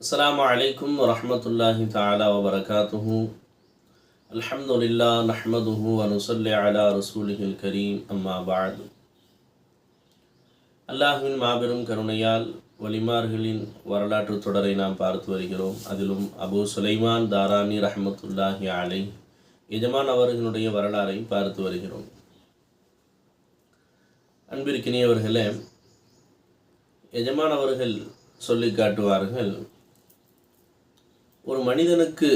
அஸ்ஸலாமு அலைக்கும் வரஹ்மத்துல்லாஹி தஆலா வபரகாத்துஹு. அல்ஹம்துலில்லாஹ் நஹ்மதுஹு வ நுஸல்லி அலா ரசூலிஹில் கரீம். அம்மா பஅத். அல்லாஹ்வின் மாபெரும் கருணையால் வலிமார்களின் வரலாற்று தொடரை நாம் பார்த்து வருகிறோம். அதிலும் அபூ சுலைமான் தாரானி ரஹ்மத்துல்லாஹி அலைஹ் எஜமான் அவர்களுடைய வரலாறை பார்த்து வருகிறோம். அன்பிற்கினியவர்களே, எஜமான் அவர்கள் சொல்லி காட்டுவார்கள், ஒரு மனிதனுக்கு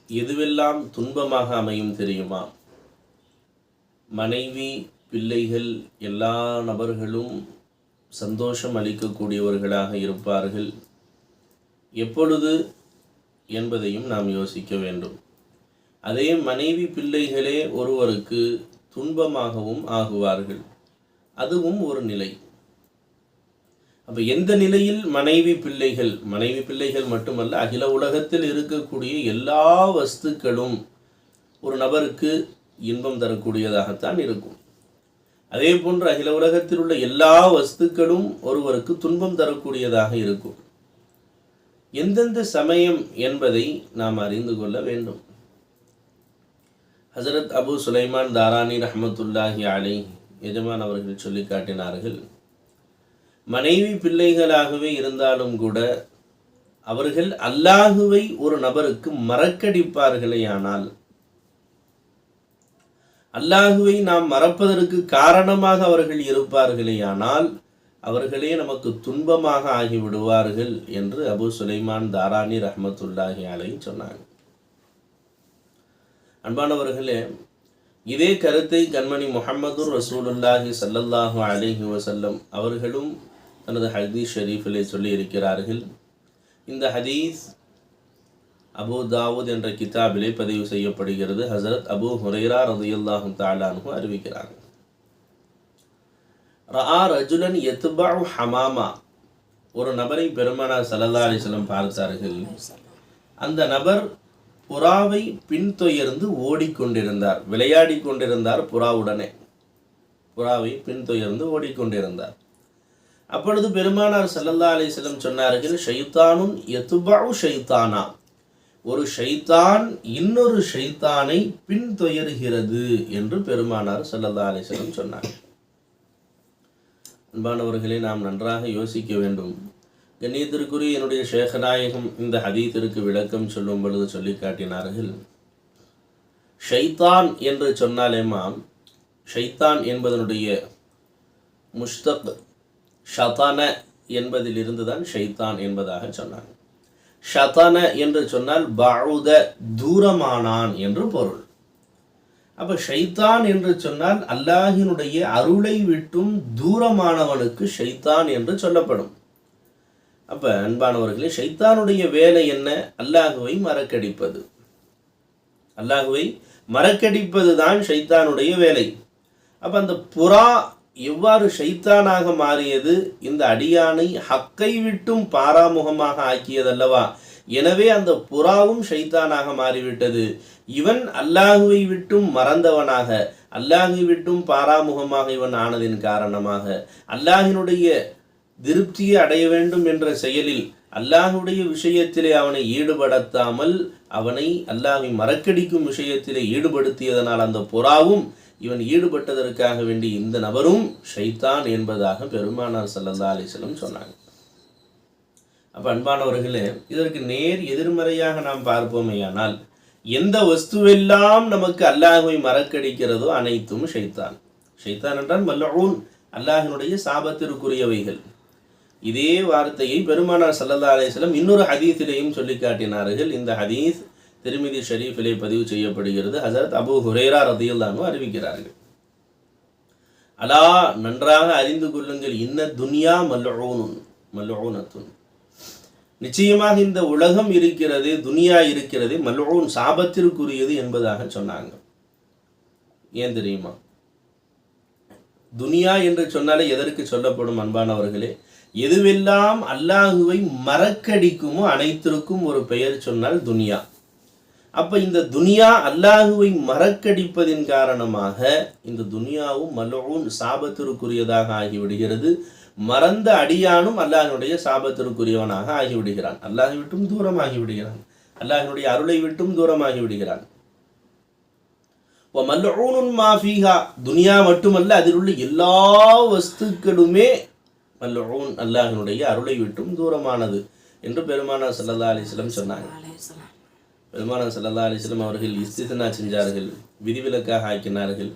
எதுவெல்லாம் துன்பமாக அமையும் தெரியுமா? மனைவி, பிள்ளைகள், எல்லா நபர்களும் சந்தோஷம் அளிக்கக்கூடியவர்களாக இருப்பார்கள். எப்பொழுது என்பதையும் நாம் யோசிக்க வேண்டும். அதே மனைவி, பிள்ளைகளே ஒருவருக்கு துன்பமாகவும் ஆகுவார்கள். அதுவும் ஒரு நிலை. அப்போ எந்த நிலையில் மனைவி பிள்ளைகள் மட்டுமல்ல, அகில உலகத்தில் இருக்கக்கூடிய எல்லா வஸ்துக்களும் ஒரு நபருக்கு இன்பம் தரக்கூடியதாகத்தான் இருக்கும். அதே போன்று அகில உலகத்தில் உள்ள எல்லா வஸ்துக்களும் ஒருவருக்கு துன்பம் தரக்கூடியதாக இருக்கும். எந்தெந்த சமயம் என்பதை நாம் அறிந்து கொள்ள வேண்டும். ஹஸரத் அபூ சுலைமான் தாரானி ரஹ்மத்துல்லாஹி அலைஹ் எஜமான் அவர்கள் சொல்லி காட்டினார்கள், மனைவி பிள்ளைகளாகவே இருந்தாலும் கூட அவர்கள் அல்லாஹுவை ஒரு நபருக்கு மறக்கடிப்பார்களேயானால், அல்லாஹுவை நாம் மறப்பதற்கு காரணமாக அவர்கள் இருப்பார்களேயானால் அவர்களே நமக்கு துன்பமாக ஆகிவிடுவார்கள் என்று அபூ சுலைமான் தாரானி ரஹ்மத்துல்லாஹி அலைஹி சொன்னாங்க. அன்பானவர்களே, இதே கருத்தை கண்மணி முஹம்மது ரசூலுல்லாஹி ஸல்லல்லாஹு அலைஹி வஸல்லம் அவர்களும் தனது ஹதீஸ் ஷரீஃபிலே சொல்லி இருக்கிறார்கள். இந்த ஹதீஸ் அபூ தாவூத் என்ற கிதாபிலே பதிவு செய்யப்படுகிறது. ஹஸரத் அபூ ஹுரைரா ரலியல்லாஹு தஆலா அன்ஹு அறிவிக்கிறார்கள், ரஆ ரஜுலன் யத்பஉ ஹமாமா, ஒரு நபரை பெருமானார் ஸல்லல்லாஹு அலைஹி வஸல்லம் பார்த்தார்கள். அந்த நபர் புறாவை பின்தொயர்ந்து ஓடிக்கொண்டிருந்தார், விளையாடி கொண்டிருந்தார். புறாவை பின்தொயர்ந்து ஓடிக்கொண்டிருந்தார். அப்பொழுது பெருமானார் ஸல்லல்லாஹு அலைஹி வஸல்லம் சொன்னார்கள், ஷைத்தானுன் யத்பஉ ஷைத்தானா, ஒரு ஷைத்தான் இன்னொரு ஷைத்தானை பின்தொயர்கிறது என்று பெருமானார் ஸல்லல்லாஹு அலைஹி வஸல்லம் சொன்னார். அன்பானவர்களே, நாம் நன்றாக யோசிக்க வேண்டும். கண்ணியத்திற்குரிய என்னுடைய ஷேக் நாயகம் இந்த ஹதீஸிற்கு விளக்கம் சொல்லும் பொழுது சொல்லி காட்டினார்கள், ஷைத்தான் என்று சொன்னாலேமாம், ஷைத்தான் என்பதனுடைய முஷ்தக் ஷதன என்பதிலிருந்து தான் ஷைத்தான் என்பதாக சொன்னாங்க. ஷதன என்று சொன்னால் பஅுத, தூரமானான் என்று பொருள். அப்போ ஷைத்தான் என்று சொன்னால் அல்லாஹினுடைய அருளை விட்டும் தூரமானவனுக்கு ஷைத்தான் என்று சொல்லப்படும். அப்போ அன்பானவர்களே, ஷைத்தானுடைய வேலை என்ன? அல்லாஹுவை மறக்கடிப்பது. அல்லாஹுவை மறக்கடிப்பது தான் ஷைத்தானுடைய வேலை. அப்போ அந்த புறா எவ்வாறு ஷைத்தானாக மாறியது? இந்த அடியானை ஹக்கை விட்டும் பாராமுகமாக ஆக்கியதல்லவா? எனவே அந்த புறாவும் ஷைத்தானாக மாறிவிட்டது. இவன் அல்லாஹுவை விட்டும் மறந்தவனாக, அல்லாஹை விட்டும் பாராமுகமாக இவன் ஆனதின் காரணமாக அல்லாஹினுடைய திருப்தியை அடைய வேண்டும் என்ற செயலில் அல்லாஹுடைய விஷயத்திலே அவனை ஈடுபடுத்தாமல் அவனை அல்லாஹை மறக்கடிக்கும் விஷயத்திலே ஈடுபடுத்தியதனால் அந்த புறாவும் இவன் ஈடுபட்டதற்காக வேண்டி இந்த நபரும் ஷைத்தான் என்பதாக பெருமானார் ஸல்லல்லாஹு அலைஹி வஸல்லம் சொன்னாங்க. அப்போ அன்பானவர்களே, இதற்கு நேர் எதிர்மறையாக நாம் பார்ப்போமேயானால், எந்த வஸ்துவெல்லாம் நமக்கு அல்லாஹுவை மறக்கடிக்கிறதோ அனைத்தும் ஷைத்தான். ஷைத்தான் என்றால் மல்ஊன், அல்லாஹினுடைய சாபத்திற்குரியவைகள். இதே வார்த்தையை பெருமானார் ஸல்லல்லாஹு அலைஹி வஸல்லம் இன்னொரு ஹதீஸிலேயும் சொல்லி காட்டினார்கள். இந்த ஹதீஸ் திர்மிதி ஷரீஃபிலே பதிவு செய்யப்படுகிறது. ஹஸரத் அபூ ஹுரைரா ரலியல்லாஹு அன்ஹு அறிவிக்கிறார்கள், அலா, நன்றாக அறிந்து கொள்ளுங்கள், இன்ன துன்யா மல்ஊனத்துன், நிச்சயமாக இந்த உலகம் இருக்கிறது, துனியா இருக்கிறது, மல்ஊன், சாபத்திற்குரியது என்பதாக சொன்னாங்க. ஏன் தெரியுமா? துனியா என்று சொன்னாலே எதற்கு சொல்லப்படும்? அன்பானவர்களே, எதுவெல்லாம் அல்லாஹுவை மறக்கடிக்குமோ அனைத்திற்கும் ஒரு பெயர் சொன்னால் துனியா. அப்போ இந்த துனியா அல்லாஹுவை மறக்கடிப்பதின் காரணமாக இந்த துனியாவும் மல்ஊன், சாபத்திற்குரியதாக ஆகிவிடுகிறது. மறந்த அடியானும் அல்லாஹ்வினுடைய சாபத்திற்குரியவனாக ஆகிவிடுகிறான், அல்லாஹை விட்டும் தூரமாகி விடுகிறான், அல்லாஹ்வினுடைய அருளை விட்டும் தூரமாகி விடுகிறான். மல்ஊனுன் மா ஃபீஹா, துனியா மட்டுமல்ல அதில் உள்ள எல்லா வஸ்துக்களுமே மல்ஊன், அல்லாஹ்வினுடைய அருளை விட்டும் தூரமானது என்று பெருமானார் ஸல்லல்லாஹு அலைஹி வஸல்லம் சொன்னாங்க. பெருமானார் ஸல்லல்லாஹு அலைஹி வஸல்லம் அவர்கள் இஸ்தித்னா செஞ்சார்கள், விதிவிலக்காக ஆக்கினார்கள்.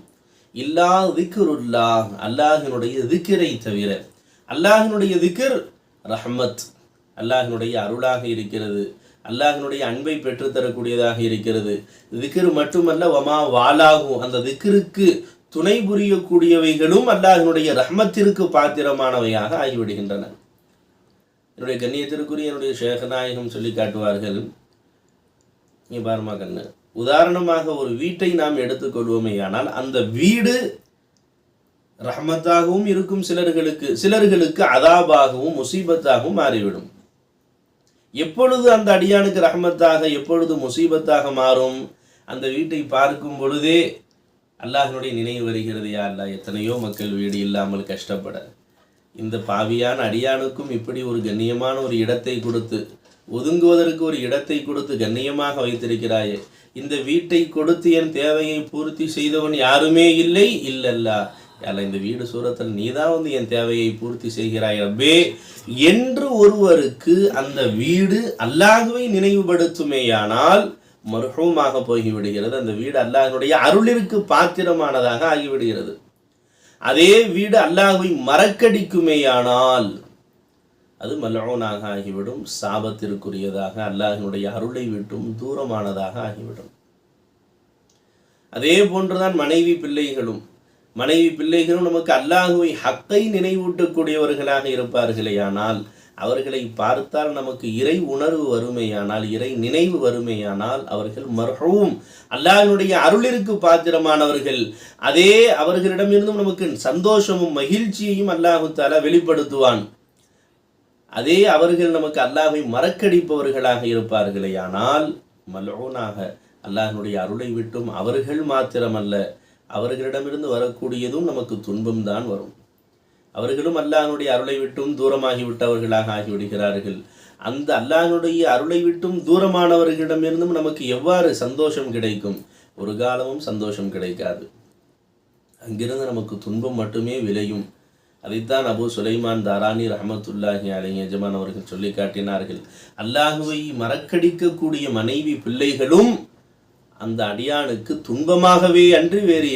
இல்லா திக்ருல்லாஹ், அல்லாஹ்வினுடைய திக்ரை தவிர. அல்லாஹ்வினுடைய திக்ர் ரஹ்மத், அல்லாஹ்வினுடைய அருளாக இருக்கிறது, அல்லாஹ்வினுடைய அன்பை பெற்றுத்தரக்கூடியதாக இருக்கிறது. திக்ர் மட்டுமல்ல, வமா வாலாகும், அந்த திக்ருக்கு துணை புரியக்கூடியவைகளும் அல்லாஹ்வினுடைய ரஹ்மத்திற்கு பாத்திரமானவையாக ஆகிவிடுகின்றன. என்னுடைய கண்ணியத்திற்குரிய என்னுடைய ஷேக் நாயகம் சொல்லி காட்டுவார்கள், நீ பாருமா கண்ணு, உதாரணமாக ஒரு வீட்டை நாம் எடுத்துக்கொள்வோமே, ஆனால் அந்த வீடு ரஹ்மத்தாகவும் இருக்கும் சிலர்களுக்கு, சிலர்களுக்கு அதாபாகவும் முசீபத்தாகவும் மாறிவிடும். எப்பொழுது அந்த அடியானுக்கு ரஹ்மத்தாக, எப்பொழுது முசீபத்தாக மாறும்? அந்த வீட்டை பார்க்கும் பொழுதே அல்லாஹ்வினுடைய நினைவு வருகிறது, யா அல்லாஹ், எத்தனையோ மக்கள் வீடு இல்லாமல் கஷ்டப்பட, இந்த பாவியான அடியானுக்கும் இப்படி ஒரு கண்ணியமான ஒரு இடத்தை கொடுத்து, ஒதுங்குவதற்கு ஒரு இடத்தை கொடுத்து கண்ணியமாக வைத்திருக்கிறாயே, இந்த வீட்டை கொடுத்து என் தேவையை பூர்த்தி செய்தவன் யாருமே இல்லை, இல்லல்லா யால இந்த வீடு சூரத்தில் நீதான் வந்து என் தேவையை பூர்த்தி செய்கிறாய் ரப்பே என்று ஒருவருக்கு அந்த வீடு அல்லாஹ்வை நினைவுபடுத்துமேயானால் மர்ஹூமாக போய்விடுகிறது. அந்த வீடு அல்லாஹ்வுடைய அருளிற்கு பாத்திரமானதாக ஆகிவிடுகிறது. அதே வீடு அல்லாஹ்வை மறக்கடிக்குமேயானால் அது மல்ஊனாக ஆகிவிடும், சாபத்திற்குரியதாக, அல்லாஹ்வினுடைய அருளை விட்டும் தூரமானதாக ஆகிவிடும். அதே போன்றுதான் மனைவி பிள்ளைகளும். மனைவி பிள்ளைகளும் நமக்கு அல்லாஹ்வை ஹக்கை நினைவூட்டக்கூடியவர்களாக இருப்பார்களேயானால், அவர்களை பார்த்தால் நமக்கு இறை உணர்வு வறுமையானால், இறை நினைவு வறுமையானால், அவர்கள் மர்ஹூம், அல்லாஹ்வினுடைய அருளிற்கு பாத்திரமானவர்கள். அதே அவர்களிடமிருந்தும் நமக்கு சந்தோஷமும் மகிழ்ச்சியையும் அல்லாஹ் தஆலா வெளிப்படுத்துவான். அதே அவர்கள் நமக்கு அல்லாஹ்வை மறக்கடிப்பவர்களாக இருப்பார்களேயானால் மல்ஊனாக, அல்லாஹ்வினுடைய அருளை விட்டும் அவர்கள் மாத்திரமல்ல, அவர்களிடமிருந்து வரக்கூடியதும் நமக்கு துன்பம் தான் வரும். அவர்களும் அல்லாஹ்வினுடைய அருளை விட்டும் தூரமாகி விட்டவர்களாக ஆகிவிடுகிறார்கள். அந்த அல்லாஹ்வினுடைய அருளை விட்டும் தூரமானவர்களிடமிருந்தும் நமக்கு எவ்வாறு சந்தோஷம் கிடைக்கும்? ஒரு காலமும் சந்தோஷம் கிடைக்காது. அங்கிருந்து நமக்கு துன்பம் மட்டுமே விளையும். அதைத்தான் அபு சுலைமான் தாரானி ரஹமத்துல்லாஹி அலைஹி எஜமான் அவர்கள் சொல்லி காட்டினார்கள். அல்லாஹ்வை மறக்கடிக்கக்கூடிய மனைவி பிள்ளைகளும் அந்த அடியானுக்கு துன்பமாகவே அன்றி வேறு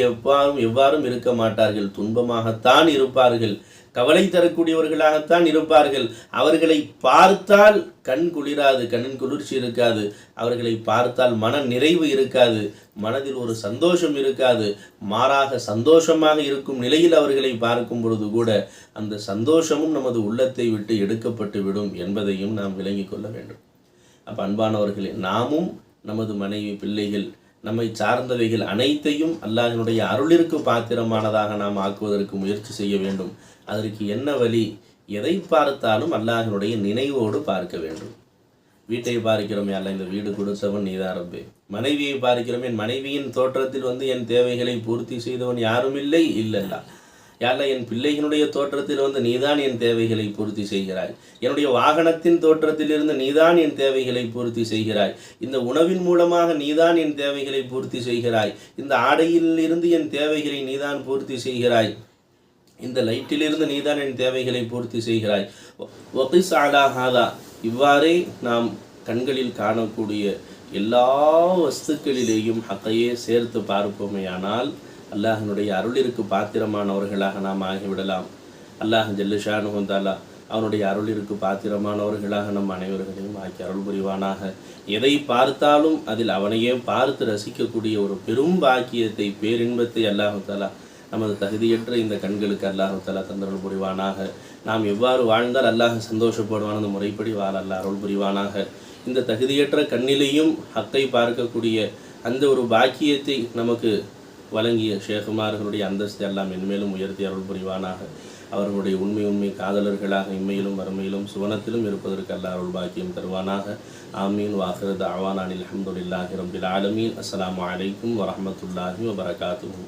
எவ்வாறும் இருக்க மாட்டார்கள், துன்பமாகத்தான் இருப்பார்கள், கவலை தரக்கூடியவர்களாகத்தான் இருப்பார்கள். அவர்களை பார்த்தால் கண் குளிராது, கண்ணின் குளிர்ச்சி இருக்காது, அவர்களை பார்த்தால் மன நிறைவு இருக்காது, மனதில் ஒரு சந்தோஷம் இருக்காது, மாறாக சந்தோஷமாக இருக்கும் நிலையில் அவர்களை பார்க்கும் பொழுது கூட அந்த சந்தோஷமும் நமது உள்ளத்தை விட்டு எடுக்கப்பட்டு விடும் என்பதையும் நாம் விளங்கி கொள்ள வேண்டும். அப்போ அன்பானவர்களே, நாமும் நமது மனைவி பிள்ளைகள் நம்மை சார்ந்தவைகள் அனைத்தையும் அல்லாஹ்வினுடைய அருளிற்கு பாத்திரமானதாக நாம் ஆக்குவதற்கு முயற்சி செய்ய வேண்டும். அதற்கு என்ன வழி? எதை பார்த்தாலும் அல்லாஹ்வினுடைய நினைவோடு பார்க்க வேண்டும். வீட்டை பார்க்கிறோமே, அல்ல இந்த வீடு கொடுத்தவன் நீதான் ரப்பே. மனைவியை பார்க்கிறோம், என் மனைவியின் தோற்றத்தில் வந்து என் தேவைகளை பூர்த்தி செய்தவன் யாரும் இல்லை, இல்லல்லா யாழ்லா என் பிள்ளைகளுடைய தோற்றத்தில் வந்து நீதான் என் தேவைகளை பூர்த்தி செய்கிறாய், என்னுடைய வாகனத்தின் தோற்றத்திலிருந்து நீதான் என் தேவைகளை பூர்த்தி செய்கிறாய், இந்த உணவின் மூலமாக நீதான் என் தேவைகளை பூர்த்தி செய்கிறாய், இந்த ஆடையில் இருந்து என் தேவைகளை நீதான் பூர்த்தி செய்கிறாய், இந்த லைட்டிலிருந்து நீதான் என் தேவைகளை பூர்த்தி செய்கிறாய். வகிஸ் அலா ஹாதா, இவ்வாறே நாம் கண்களில் காணக்கூடிய எல்லா வஸ்துக்களிலேயும் ஹக்கையே சேர்த்து பார்ப்போமேயானால் அல்லாஹினுடைய அருளிற்கு பாத்திரமானவர்களாக நாம் ஆகிவிடலாம். அல்லாஹ் ஜல்ல ஷானுஹு தஆலா அவனுடைய அருளிற்கு பாத்திரமானவர்களாக நம் அனைவர்களையும் ஆக்கி அருள் புரிவானாக. எதை பார்த்தாலும் அதில் அவனையே பார்த்து ரசிக்கக்கூடிய ஒரு பெரும் பாக்கியத்தை, பேரின்பத்தை அல்லாஹு தஆலா நமது தகுதியற்ற இந்த கண்களுக்கு அல்லாஹு தஆலா தந்தருள் புரிவானாக. நாம் எவ்வாறு வாழ்ந்தால் அல்லாஹ் சந்தோஷப்படுவான் அந்த முறைப்படி வாழ அல்லாஹ் அருள் புரிவானாக. இந்த தகுதியற்ற கண்ணிலையும் ஹக்கை பார்க்கக்கூடிய அந்த ஒரு பாக்கியத்தை நமக்கு வழங்கிய ஷேகுமார்களுடைய அந்தஸ்தை எல்லாம் மென்மேலும் உயர்த்தி அருள் புரிவானாக. அவர்களுடைய உண்மை காதலர்களாக இம்மையிலும் வறுமையிலும் சுவனத்திலும் இருப்பதற்கு அல்லாஹ் அருள் பாக்கியம் தருவானாக. ஆமீன். வாஹிரு தஅவானா அல்ஹம்துலில்லாஹி ரப்பில் ஆலமீன். அஸ்ஸலாமு அலைக்கும் வரஹ்மத்துல்லாஹி வபரகாத்துஹு.